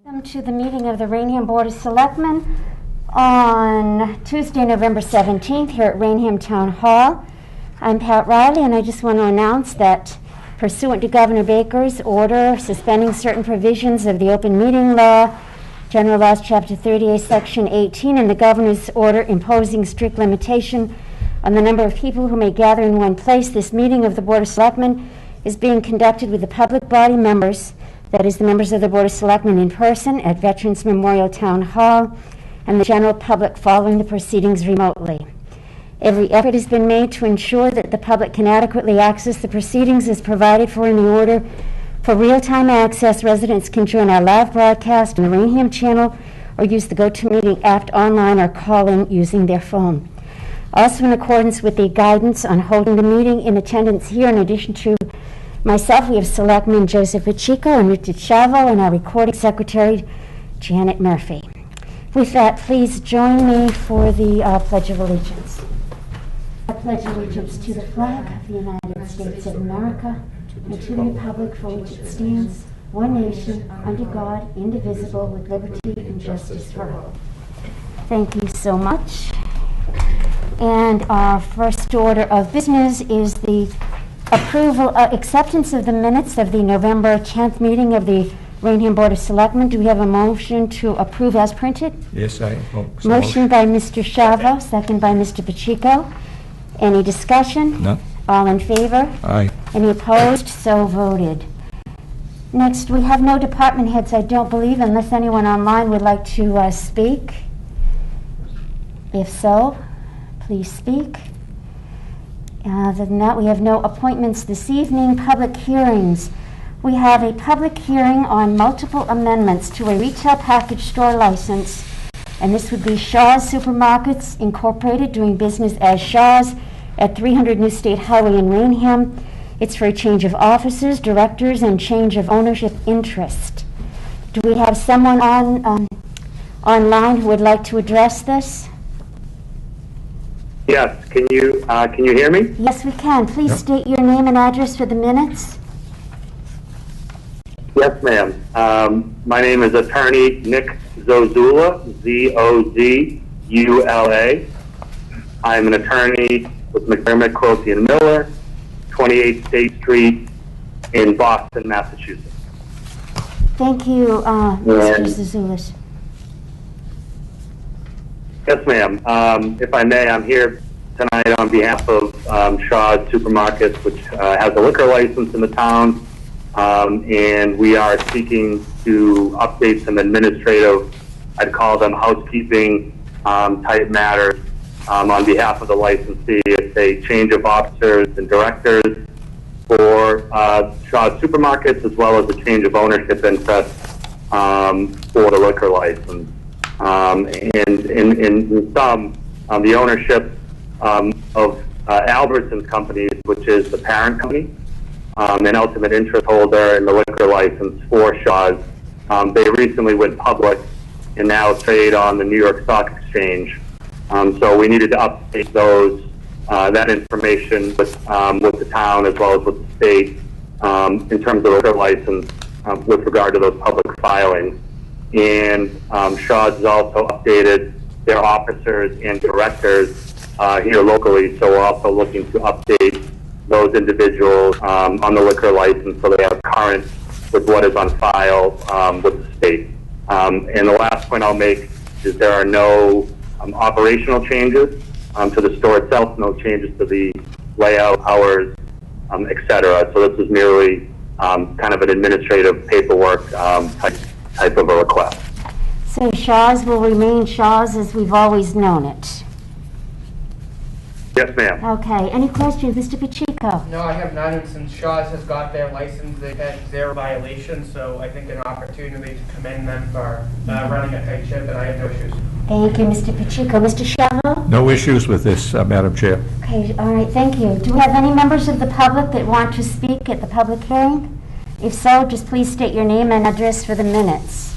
Welcome to the meeting of the Raynham Board of Selectmen on Tuesday, November 17th here at Raynham Town Hall. I'm Pat Riley, and I just want to announce that pursuant to Governor Baker's order suspending certain provisions of the Open Meeting Law, General Laws, Chapter 38, Section 18, and the Governor's order imposing strict limitation on the number of people who may gather in one place, this meeting of the Board of Selectmen is being conducted with the public body members, that is, the members of the Board of Selectmen in person at Veterans Memorial Town Hall, and the general public following the proceedings remotely. Every effort has been made to ensure that the public can adequately access the proceedings as provided for in the order. For real-time access, residents can join our live broadcast on the Raynham Channel or use the GoToMeeting app online or call in using their phone. Also, in accordance with the guidance on holding the meeting, in attendance here, in addition to myself, we have Selectmen Joseph Pacheco and Richard Chavo, and our recording secretary, Janet Murphy. With that, please join me for the Pledge of Allegiance. I pledge allegiance to the flag of the United States of America and to the republic for which it stands, one nation, under God, indivisible, with liberty and justice for all. Thank you so much. And our first order of business is the acceptance of the minutes of the November 10th meeting of the Raynham Board of Selectmen. Do we have a motion to approve as printed? Yes, Motion by Mr. Chavo, second by Mr. Pacheco. Any discussion? No. All in favor? Aye. Any opposed? So voted. Next, we have no department heads, I don't believe, unless anyone online would like to speak. If so, please speak. Other than that, we have no appointments this evening. Public hearings. We have a public hearing on multiple amendments to a retail package store license, and this would be Shaw's Supermarkets Incorporated, doing business as Shaw's at 300 New State Highway in Raynham. It's for a change of officers, directors, and change of ownership interest. Do we have someone online who would like to address this? Yes, can you hear me? Yes, we can. Please state your name and address for the minutes. Yes, ma'am. My name is Attorney Nick Zozula, Z-O-Z-U-L-A. I'm an attorney with McDermott, Quilty & Miller, 28 State Street in Boston, Massachusetts. Thank you, Mr. Zozula. Yes, ma'am. If I may, I'm here tonight on behalf of Shaw's Supermarkets, which has a liquor license in the town, and we are seeking to update some administrative, I'd call them housekeeping type matters on behalf of the licensee. It's a change of officers and directors for Shaw's Supermarkets, as well as a change of ownership interest for the liquor license. And in some, the ownership of Albertsons Companies, which is the parent company, an ultimate interest holder in the liquor license for Shaw's. They recently went public and now trade on the New York Stock Exchange. So we needed to update that information with the town as well as with the state in terms of the liquor license with regard to those public filings. And Shaw's has also updated their officers and directors here locally, so we're also looking to update those individuals on the liquor license so they are current with what is on file with the state. And the last point I'll make is there are no operational changes to the store itself, no changes to the layout, hours, etc. So this is merely kind of an administrative paperwork type of a request. So Shaw's will remain Shaw's as we've always known it. Yes, ma'am. Okay. Any questions, Mr. Pacheco? No, I have none, and since Shaw's has got their license, they've had zero violations, so I think an opportunity to commend them for running a tight ship, and I have no issues. Thank you, Mr. Pacheco. Mr. Chavo? No issues with this, Madam Chair. Okay, all right, thank you. Do we have any members of the public that want to speak at the public hearing? If so, just please state your name and address for the minutes.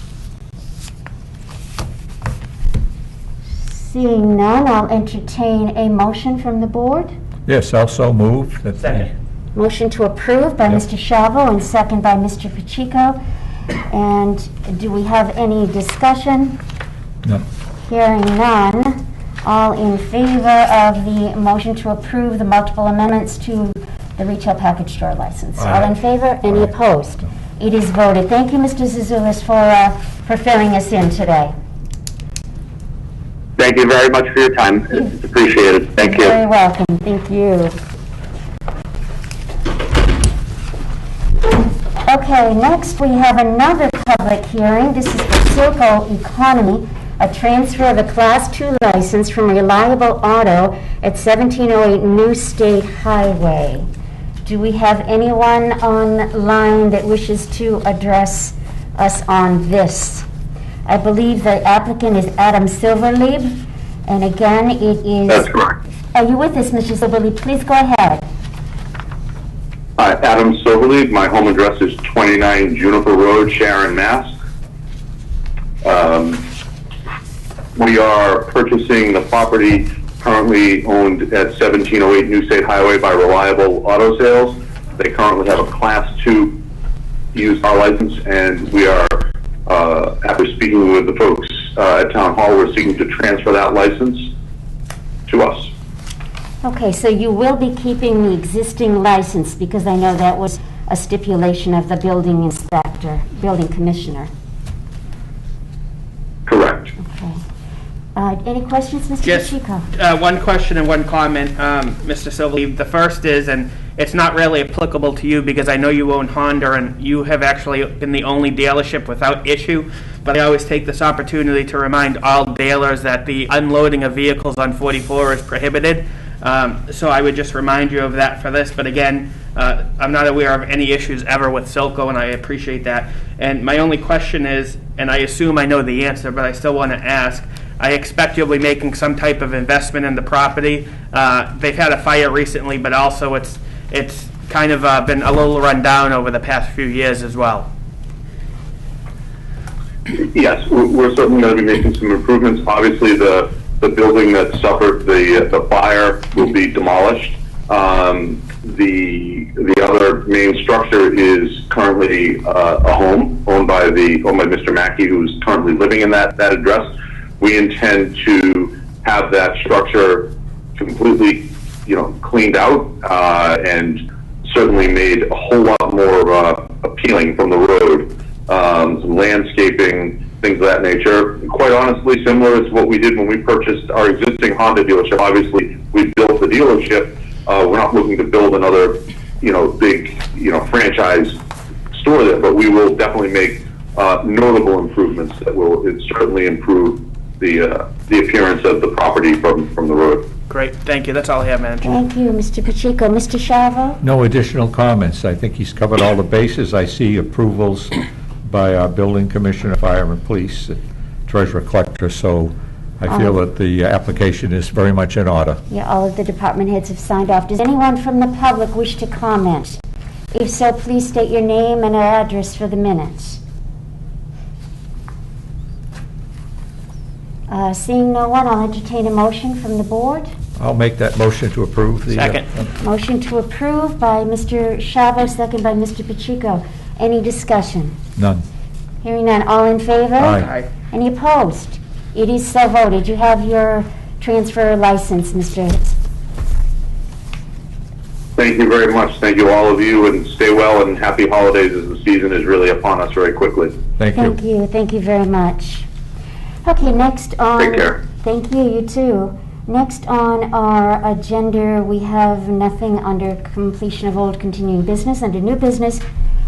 Seeing none, I'll entertain a motion from the board. Yes, also move. Second. Motion to approve by Mr. Chavo and second by Mr. Pacheco. And do we have any discussion? No. Hearing none. All in favor of the motion to approve the multiple amendments to the retail package store license? Aye. All in favor? Any Aye. opposed? No. It is voted. Thank you, Mr. Zazoulis, for filling us in today. Thank you very much for your time. It's appreciated. Thank you. Very welcome. Thank you. Okay, next we have another public hearing. This is for Circle Economy, a transfer of a Class 2 license from Reliable Auto at 1708 New State Highway. Do we have anyone online that wishes to address us on this? I believe the applicant is Adam Silverleib, and again, it is... That's correct. Are you with us, Mr. Silverleib? Please go ahead. Adam Silverleaf. My home address is 29 Juniper Road, Sharon, Mass. We are purchasing the property currently owned at 1708 New State Highway by Reliable Auto Sales. They currently have a Class 2 used car license, and we are, after speaking with the folks at Town Hall, we're seeking to transfer that license to us. Okay, so you will be keeping the existing license, because I know that was a stipulation of the building inspector, building commissioner. Correct. Okay. Any questions, Mr. Just Pacheco? one question and one comment, Mr. Silverleaf. The first is, and it's not really applicable to you because I know you own Honda and you have actually been the only dealership without issue, but I always take this opportunity to remind all dealers that the unloading of vehicles on 44 is prohibited. So I would just remind you of that for this. But again, I'm not aware of any issues ever with Silco, and I appreciate that. And my only question is, and I assume I know the answer, but I still want to ask, I expect you'll be making some type of investment in the property. They've had a fire recently, but also it's kind of been a little run down over the past few years as well. Yes, we're certainly going to be making some improvements. Obviously, the building that suffered the fire will be demolished. The other main structure is currently a home owned by Mr. Mackey, who's currently living in that address. We intend to have that structure completely, cleaned out and certainly made a whole lot more appealing from the road. Some landscaping, things of that nature. Quite honestly, similar to what we did when we purchased our existing Honda dealership. Obviously, we built the dealership. We're not looking to build another, big, franchise store there, but we will definitely make notable improvements that will certainly improve the appearance of the property from the road. Great, thank you. That's all I have, Madam Chair. Thank you, Mr. Pacheco. Mr. Shavo? No additional comments. I think he's covered all the bases. I see approvals by our building commissioner, fire and police, treasurer collector, so I feel that the application is very much in order. Yeah, all of the department heads have signed off. Does anyone from the public wish to comment? If so, please state your name and address for the minutes. Seeing no one, I'll entertain a motion from the board. I'll make that motion to approve the... Second. Motion to approve by Mr. Shavo, second by Mr. Pacheco. Any discussion? None. Hearing none, all in favor? Aye. Any opposed? It is so voted. You have your transfer license, Mr. Thank you very much. Thank you, all of you, and stay well and happy holidays as the season is really upon us very quickly. Thank you. Thank you. Thank you very much. Okay, next on... Take care. Thank you, you too. Next on our agenda, we have nothing under completion of old continuing business. Under new business,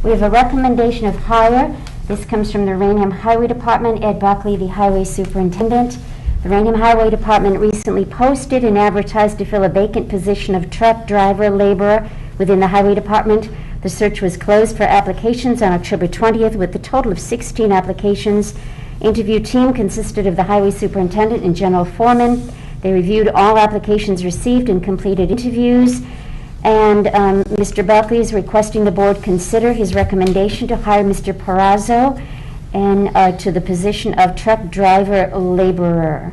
we have a recommendation of hire. This comes from the Raynham Highway Department, Ed Buckley, the Highway Superintendent. The Raynham Highway Department recently posted and advertised to fill a vacant position of truck driver laborer within the Highway Department. The search was closed for applications on October 20th with a total of 16 applications. Interview team consisted of the Highway Superintendent and General Foreman. They reviewed all applications received and completed interviews. And Mr. Buckley is requesting the board consider his recommendation to hire Mr. Perazzo and to the position of truck driver laborer.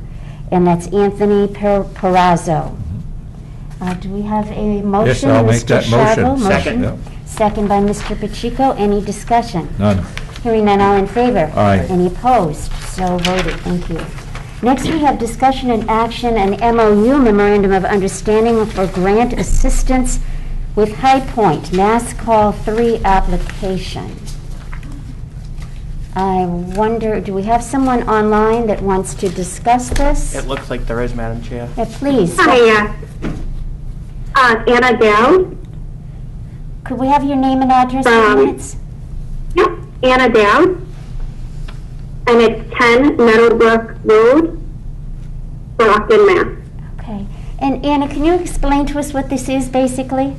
And that's Anthony Perazzo. Do we have a motion? Yes, I'll make that Mr. Shavo? motion. Second. Yeah. Second by Mr. Pacheco. Any discussion? None. Hearing none, all in favor? Aye. Any opposed? So voted. Thank you. Next, we have discussion and action, an MOU, Memorandum of Understanding for Grant Assistance with High Point, Mass Call 3 application. I wonder, do we have someone online that wants to discuss this? It looks like there is, Madam Chair. Yeah, please. Hi, Anna Dowd. Could we have your name and address for minutes? Yep, Anna Dowd. And it's 10 Meadowbrook Road, Brockton, Mass. Okay. And Anna, can you explain to us what this is basically?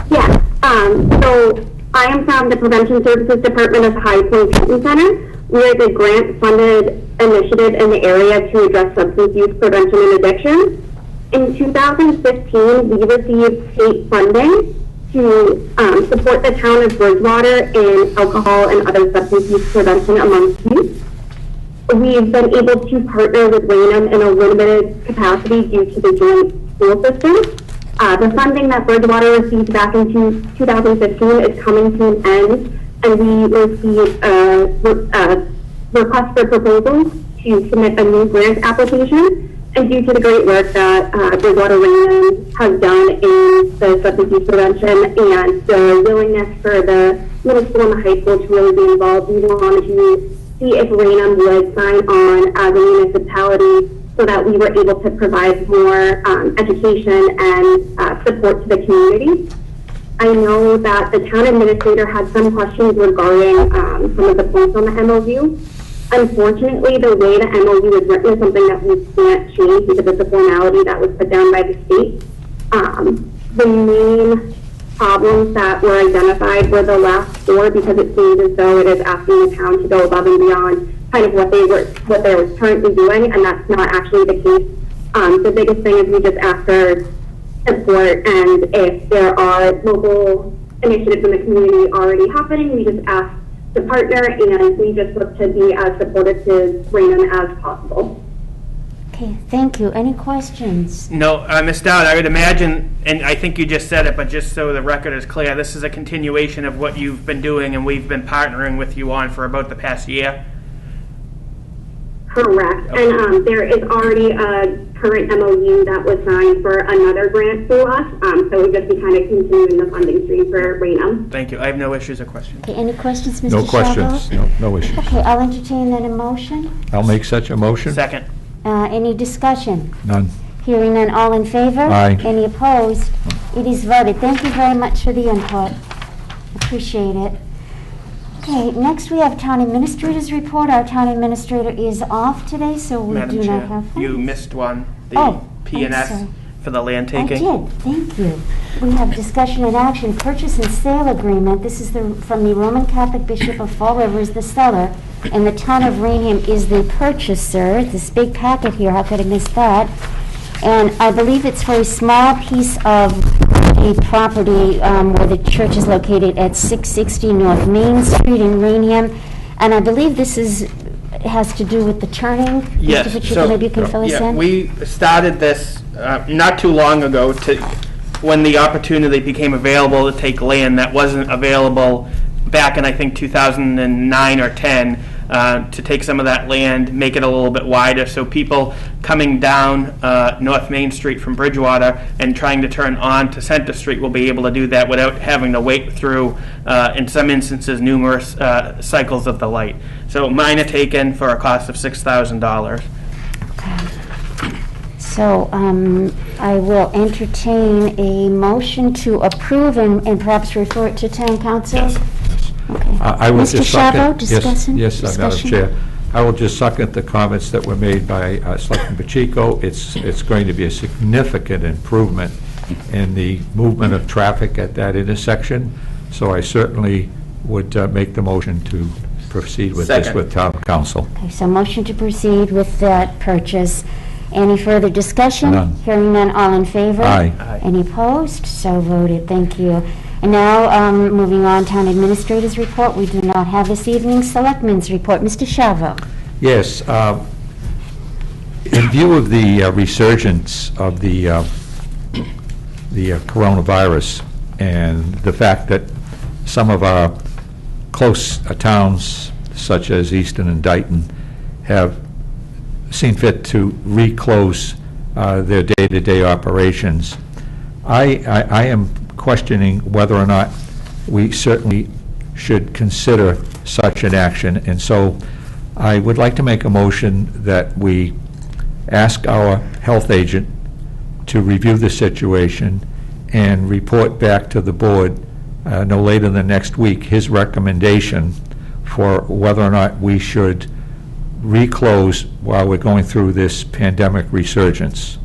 Yes, so I am from the Prevention Services Department of High Point Treatment Center. We are the grant-funded initiative in the area to address substance use prevention and addiction. In 2015, we received state funding to support the town of Bridgewater in alcohol and other substance use prevention amongst youth. We've been able to partner with Raynham in a limited capacity due to the joint school system. The funding that Bridgewater received back in 2015 is coming to an end, and we received a request for proposals to submit a new grant application. And due to the great work that Bridgewater Raynham has done in the substance use prevention and the willingness for the middle school and the high school to really be involved, we wanted to see if Raynham would sign on as a municipality so that we were able to provide more education and support to the community. I know that the town administrator had some questions regarding some of the points on the MOU. Unfortunately, the way the MOU is written is something that we can't change because it's a formality that was put down by the state. The main problems that were identified were the last four, because it seems as though it is asking the town to go above and beyond kind of what they were currently doing, and that's not actually the case. The biggest thing is we just ask for support, and if there are local initiatives in the community already happening, we just ask to partner, and we just look to be as supportive to Raynham as possible. Okay, thank you. Any questions? No, Ms. Dowd, I would imagine, and I think you just said it, but just so the record is clear, this is a continuation of what you've been doing and we've been partnering with you on for about the past year? Correct. Okay. And there is already a current MOU that was signed for another grant for us, so it would just be kind of continuing the funding stream for Raynham. Thank you. I have no issues or questions. Okay, any questions, Mr. No questions. Scavo? No issues. Okay, I'll entertain that motion. I'll make such a motion. Second. Any discussion? None. Hearing none, all in favor? Aye. Any opposed? It is voted. Thank you very much for the input. Appreciate it. Okay, next we have Town Administrator's report. Our Town Administrator is off today, so we Madam do Chair, not have him. you missed one, the Oh, I'm P&S sorry. for the land I taking. did, thank you. We have discussion and action, purchase and sale agreement. This is from the Roman Catholic Bishop of Fall River is the seller, and the town of Raynham is the purchaser. This big packet here, how could I miss that? And I believe it's for a small piece of a property where the church is located at 660 North Main Street in Raynham. And I believe this has to do with the turning. Yes. Mr. Pacheco, maybe you can fill us Yeah, in? we started this not too long ago when the opportunity became available to take land that wasn't available back in, I think, 2009 or 10, to take some of that land, make it a little bit wider, so people coming down North Main Street from Bridgewater and trying to turn on to Center Street will be able to do that without having to wait through, in some instances, numerous cycles of the light. So mine are taken for a cost of $6,000. Okay. So I will entertain a motion to approve and perhaps refer it to town council. Yes. Okay. I will Mr. just Scavo, second. discussion? Yes, Madam Discussion? Chair. I will just second the comments that were made by Selectman Pacheco. It's going to be a significant improvement in the movement of traffic at that intersection, so I certainly would make the motion to proceed with this Second. with town council. Okay, so motion to proceed with that purchase. Any further discussion? None. Hearing none, all in favor? Aye. Aye. Any opposed? So voted. Thank you. And now, moving on, Town Administrator's report. We do not have this evening's Selectmen's report. Mr. Scavo. Yes, in view of the resurgence of the coronavirus and the fact that some of our close towns such as Easton and Dayton have seen fit to reclose their day-to-day operations. I am questioning whether or not we certainly should consider such an action, and so I would like to make a motion that we ask our health agent to review the situation and report back to the board no later than next week his recommendation for whether or not we should reclose while we're going through this pandemic resurgence.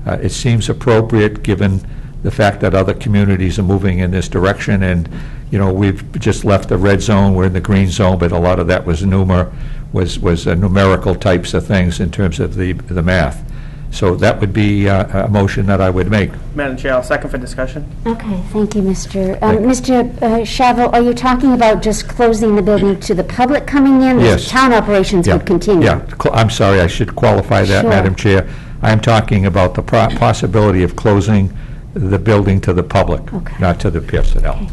It seems appropriate given the fact that other communities are moving in this direction, and we've just left the red zone, we're in the green zone, but a lot of that was numerical types of things in terms of the math. So that would be a motion that I would make. Madam Chair, I'll second for discussion. Okay, thank you, Mr. Mr. Shavo, are you talking about just closing the building to the public coming in? Yes. The town operations would continue? Yeah, I'm sorry, I should qualify that, Sure. Madam Chair. I'm talking about the possibility of closing the building to the public, Okay. not to the personnel.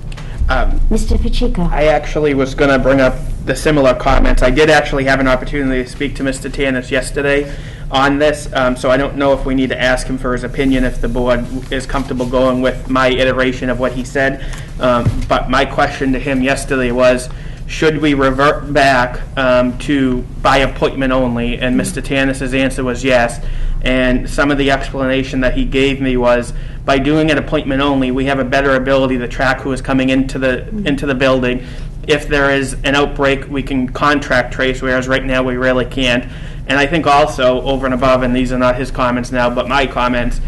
Mr. Pacheco? I actually was going to bring up the similar comments. I did actually have an opportunity to speak to Mr. Tanis yesterday on this, so I don't know if we need to ask him for his opinion if the board is comfortable going with my iteration of what he said. But my question to him yesterday was, should we revert back to by appointment only? And Mr. Tanis's answer was yes. And some of the explanation that he gave me was, by doing an appointment only, we have a better ability to track who is coming into the building. If there is an outbreak, we can contract trace, whereas right now we really can't. And I think also, over and above, and these are not his comments now, but my comments,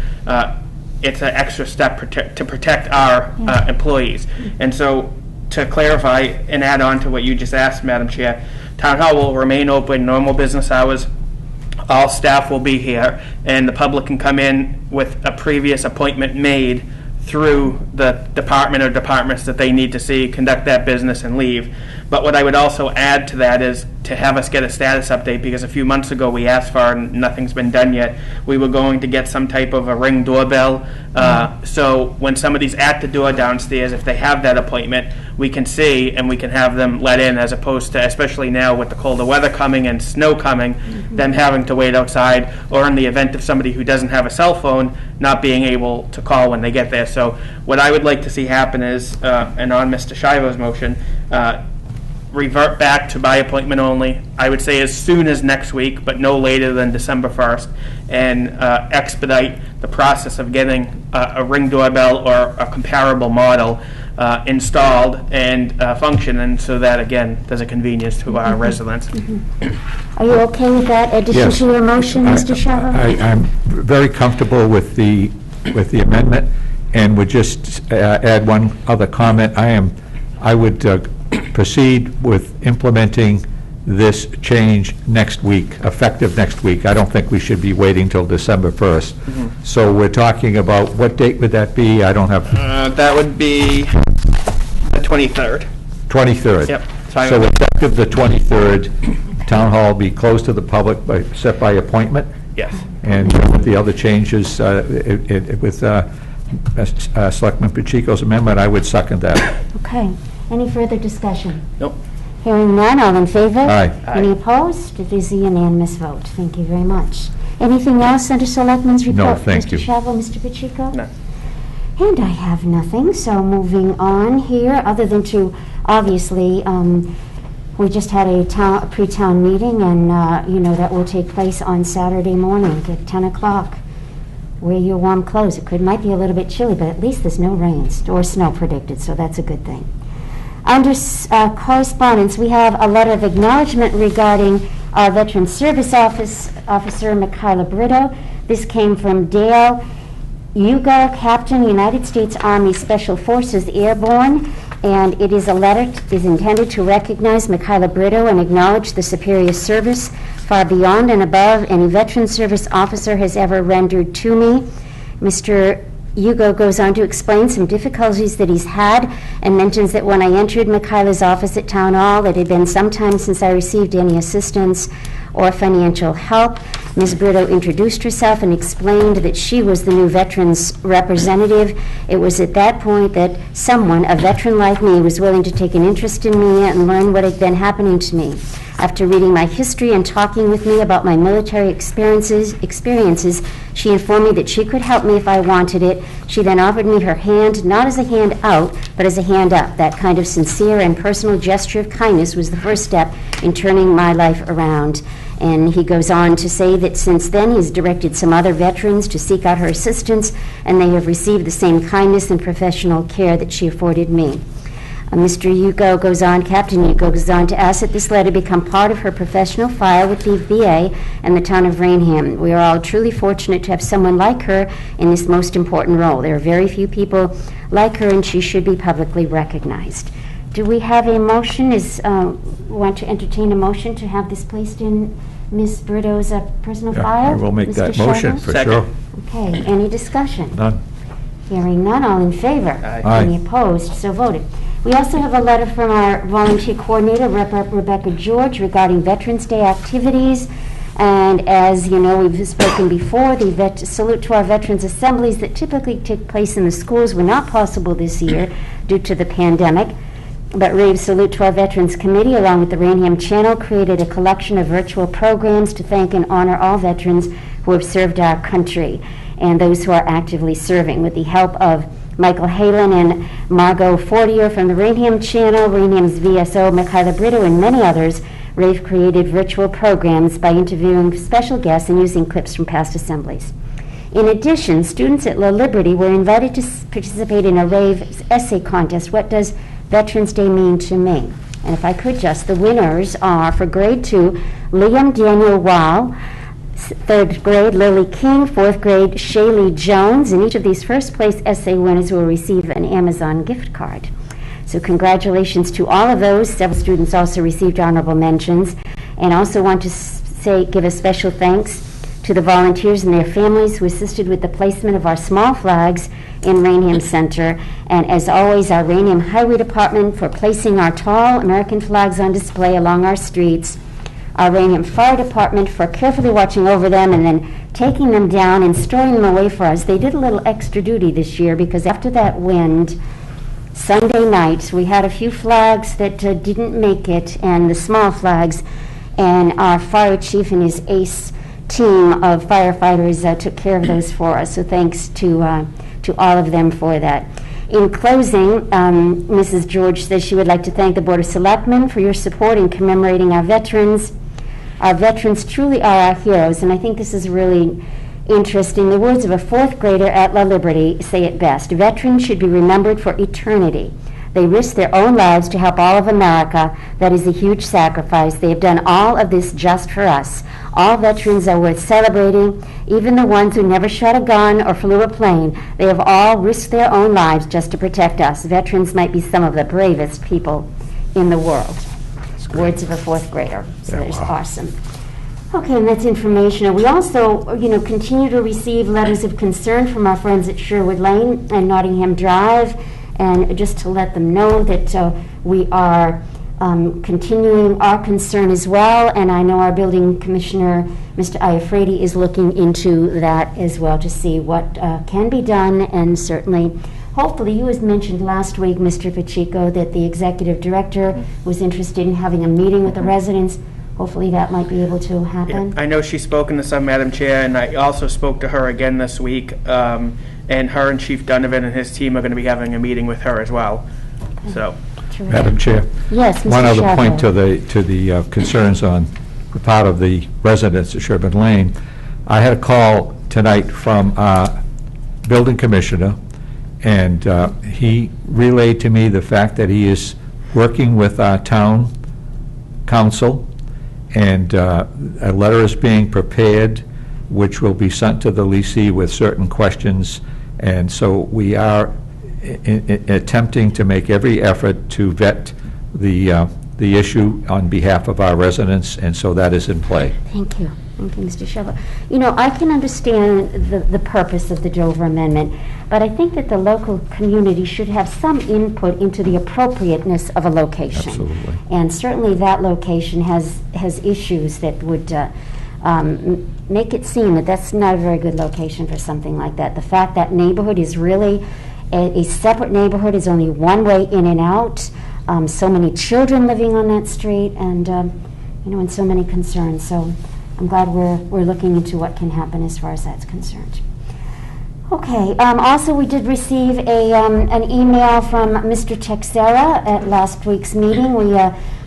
it's an extra step to protect our employees. And so, to clarify and add on to what you just asked, Madam Chair, Town Hall will remain open, normal business hours. All staff will be here, and the public can come in with a previous appointment made through the department or departments that they need to see, conduct that business, and leave. But what I would also add to that is to have us get a status update, because a few months ago we asked for it and nothing's been done yet. We were going to get some type of a Ring doorbell, so when somebody's at the door downstairs, if they have that appointment, we can see and we can have them let in, as opposed to, especially now with the colder weather coming and snow coming, them having to wait outside, or in the event of somebody who doesn't have a cell phone, not being able to call when they get there. So what I would like to see happen is, and on Mr. Shivo's motion, revert back to by appointment only, I would say as soon as next week, but no later than December 1st, and expedite the process of getting a Ring doorbell or a comparable model installed and functioning, so that, again, there's a convenience to our residents. Are you okay with that addition Yes. to your motion, Mr. Shavo? I'm very comfortable with the amendment, and would just add one other comment. I would proceed with implementing this change next week, effective next week. I don't think we should be waiting till December 1st. So we're talking about, what date would that be? I don't have, That would be the 23rd. 23rd. Yep. So effective the 23rd, Town Hall will be closed to the public, set by appointment. Yes. And with the other changes, with Selectman Pacheco's amendment, I would second that. Okay. Any further discussion? Nope. Hearing none, all in favor? Aye. Any opposed? It is a unanimous vote. Thank you very much. Anything else under Selectmen's report? No, thank you. Mr. Shavo, Mr. Pacheco? No. And I have nothing, so moving on here, other than to, obviously, we just had a pre-town meeting, and, that will take place on Saturday morning at 10 o'clock. Wear your warm clothes. Might be a little bit chilly, but at least there's no rain or snow predicted, so that's a good thing. Under correspondence, we have a letter of acknowledgement regarding our Veteran Service Officer, Michaela Brito. This came from Dale Ugo, Captain, United States Army Special Forces Airborne, and it is a letter is intended to recognize Michaela Brito and acknowledge the superior service far beyond and above any veteran service officer has ever rendered to me. Mr. Ugo goes on to explain some difficulties that he's had and mentions that when I entered Michaela's office at Town Hall, it had been some time since I received any assistance or financial help. Ms. Brito introduced herself and explained that she was the new veterans representative. It was at that point that someone, a veteran like me, was willing to take an interest in me and learn what had been happening to me. After reading my history and talking with me about my military experiences, she informed me that she could help me if I wanted it. She then offered me her hand, not as a hand out, but as a hand up. That kind of sincere and personal gesture of kindness was the first step in turning my life around. And he goes on to say that since then he's directed some other veterans to seek out her assistance, and they have received the same kindness and professional care that she afforded me. Captain Yugo goes on to ask that this letter become part of her professional file with the VA and the town of Raynham. We are all truly fortunate to have someone like her in this most important role. There are very few people like her, and she should be publicly recognized. Do we have a motion? Want to entertain a motion to have this placed in Ms. Brito's personal file? I will make Mr. that motion for Second. sure. Okay, any discussion? None. Hearing none, all in favor? Aye. Any opposed? So voted. We also have a letter from our volunteer coordinator, Rebecca George, regarding Veterans Day activities. And as you know, we've spoken before, the salute to our veterans assemblies that typically take place in the schools were not possible this year due to the pandemic. But rave salute to our Veterans Committee, along with the Raynham Channel, created a collection of virtual programs to thank and honor all veterans who have served our country and those who are actively serving. With the help of Michael Halen and Margot Fortier from the Raynham Channel, Raynham's VSO, Mikhaila Brito, and many others, Rave created virtual programs by interviewing special guests and using clips from past assemblies. In addition, students at La Liberty were invited to participate in a Rave essay contest. What does Veterans Day mean to me? And if I could just, the winners are, for grade 2, Liam Daniel Wall, 3rd grade Lily King, 4th grade Shaylee Jones, and each of these first place essay winners will receive an Amazon gift card. So congratulations to all of those. Several students also received honorable mentions, and also want to give a special thanks to the volunteers and their families who assisted with the placement of our small flags in Raynham Center, and as always, our Raynham Highway Department for placing our tall American flags on display along our streets, our Raynham Fire Department for carefully watching over them and then taking them down and storing them away for us. They did a little extra duty this year because after that wind, Sunday night, we had a few flags that didn't make it, and the small flags, and our fire chief and his ace team of firefighters took care of those for us. So thanks to all of them for that. In closing, Mrs. George says she would like to thank the Board of Selectmen for your support in commemorating our veterans. Our veterans truly are our heroes, and I think this is really interesting. The words of a 4th grader at La Liberty say it best. Veterans should be remembered for eternity. They risked their own lives to help all of America. That is a huge sacrifice. They have done all of this just for us. All veterans are worth celebrating, even the ones who never shot a gun or flew a plane. They have all risked their own lives just to protect us. Veterans might be some of the bravest people in the world. Words of a 4th grader. So that's awesome. Okay, and that's informational. We also, continue to receive letters of concern from our friends at Sherwood Lane and Nottingham Drive, and just to let them know that we are continuing our concern as well, and I know our building commissioner, Mr. Iafredi, is looking into that as well to see what can be done, and certainly, hopefully, you had mentioned last week, Mr. Pacheco, that the executive director was interested in having a meeting with the residents. Hopefully that might be able to happen. Yeah, I know she's spoken to some, Madam Chair, and I also spoke to her again this week, and her and Chief Donovan and his team are going to be having a meeting with her as well. Okay. So, Terrific. Madam Chair. Yes, Mr. One other Shadwell. point to the concerns on the part of the residents at Sherwood Lane. I had a call tonight from our building commissioner, and he relayed to me the fact that he is working with our town council, and a letter is being prepared which will be sent to the leasee with certain questions, and so we are attempting to make every effort to vet the issue on behalf of our residents, and so that is in play. Thank you. Thank you, Mr. Shovel. You know, I can understand the purpose of the Dover Amendment, but I think that the local community should have some input into the appropriateness of a location. Absolutely. And certainly that location has issues that would make it seem that that's not a very good location for something like that. The fact that neighborhood is really a separate neighborhood, is only one way in and out, so many children living on that street, and and so many concerns. So I'm glad we're looking into what can happen as far as that's concerned. Okay. Also, we did receive an email from Mr. Texera at last week's meeting.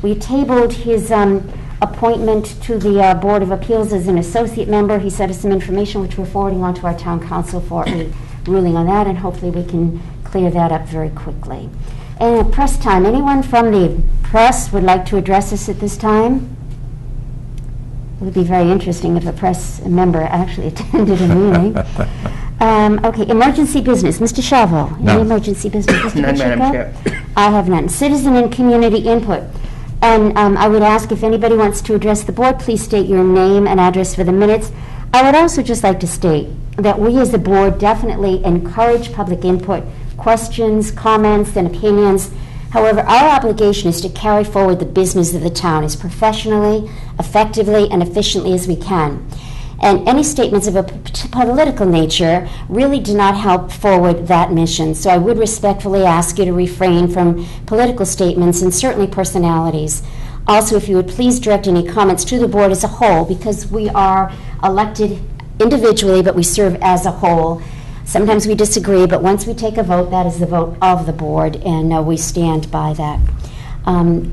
We tabled his appointment to the Board of Appeals as an associate member. He sent us some information which we're forwarding on to our town council for a ruling on that, and hopefully we can clear that up very quickly. And at press time, anyone from the press would like to address us at this time? It would be very interesting if a press member actually attended a meeting. Okay, emergency business. Mr. Chavo, No. any emergency business? Mr. None, Madam Pacheco? Chair. I have none. Citizen and community input. And I would ask if anybody wants to address the board, please state your name and address for the minutes. I would also just like to state that we as a board definitely encourage public input, questions, comments, and opinions. However, our obligation is to carry forward the business of the town as professionally, effectively, and efficiently as we can. And any statements of a political nature really do not help forward that mission. So I would respectfully ask you to refrain from political statements and certainly personalities. Also, if you would please direct any comments to the board as a whole, because we are elected individually, but we serve as a whole. Sometimes we disagree, but once we take a vote, that is the vote of the board, and we stand by that.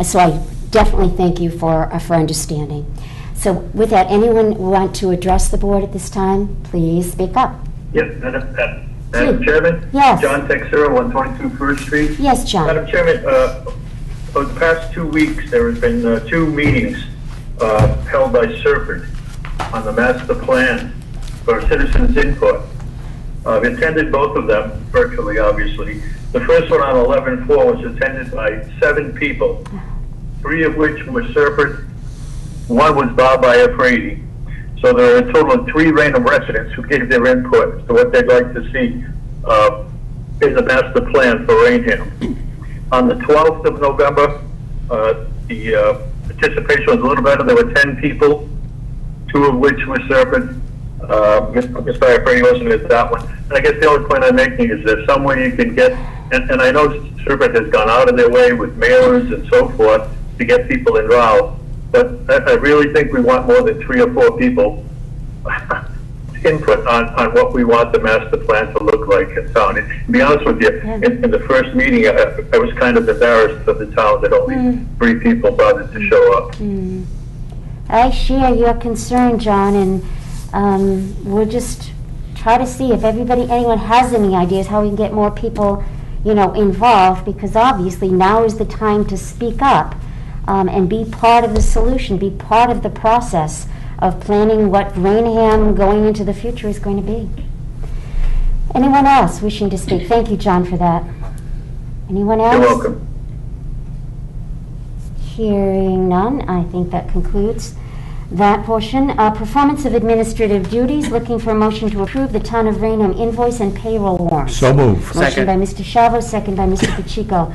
So I definitely thank you for understanding. So with that, anyone want to address the board at this time? Please speak up. Yes, Madam Chairman? Yes. John Texera, 122 First Street. Yes, John. Madam Chairman, over the past 2 weeks, there has been 2 meetings held by Serpent on the master plan for citizens' input. I've attended both of them virtually, obviously. The first one on 11/4 was attended by 7 people, 3 of which were Serpent, 1 was Bob Iafredi. So there are a total of 3 Raynham residents who gave their input to what they'd like to see in the master plan for Raynham. On the 12th of November, the participation was a little better. There were 10 people, 2 of which were Serpent. Mr. Iafredi wasn't at that one. And I guess the only point I'm making is there's some way you can get, and I know Serpent has gone out of their way with mailers and so forth to get people involved. But I really think we want more than 3 or 4 people input on what we want the master plan to look like in town. And to be honest with you, in the first meeting, I was kind of embarrassed of the town that only 3 people bothered to show up. I share your concern, John, and we'll just try to see if anyone has any ideas how we can get more people, involved, because obviously now is the time to speak up. And be part of the solution, be part of the process of planning what Raynham going into the future is going to be. Anyone else wishing to speak? Thank you, John, for that. Anyone else? You're welcome. Hearing none, I think that concludes that portion. Performance of administrative duties, looking for a motion to approve the Town of Raynham invoice and payroll warrants. So moved. Motion Second. by Mr. Chavo, second by Mr. Pacheco.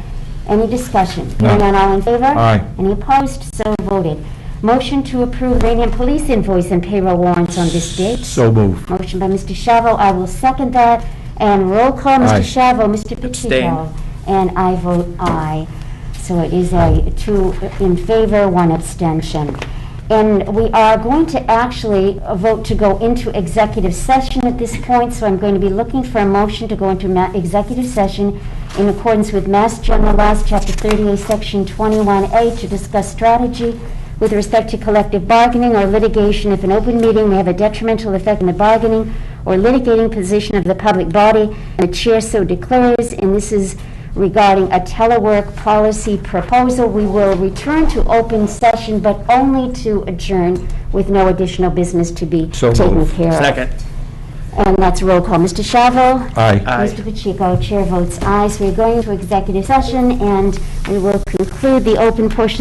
Any discussion? No. Hearing none, all in favor? Aye. Any opposed? So voted. Motion to approve Raynham Police invoice and payroll warrants on this date. So moved. Motion by Mr. Chavo, I will second that. And roll call, Mr. Aye. Chavo, Mr. Pacheco. Abstain. And I vote aye. So it is a 2 in favor, 1 abstention. And we are going to actually vote to go into executive session at this point, so I'm going to be looking for a motion to go into executive session in accordance with Mass General Laws, Chapter 38, Section 21A, to discuss strategy with respect to collective bargaining or litigation if an open meeting may have a detrimental effect on the bargaining or litigating position of the public body, and the chair so declares, and this is regarding a telework policy proposal. We will return to open session, but only to adjourn with no additional business to be So taken moved. care of. Second. And that's roll call. Mr. Chavo? Aye. Aye. Mr. Pacheco, chair votes aye. So we're going into executive session, and we will conclude the open portion of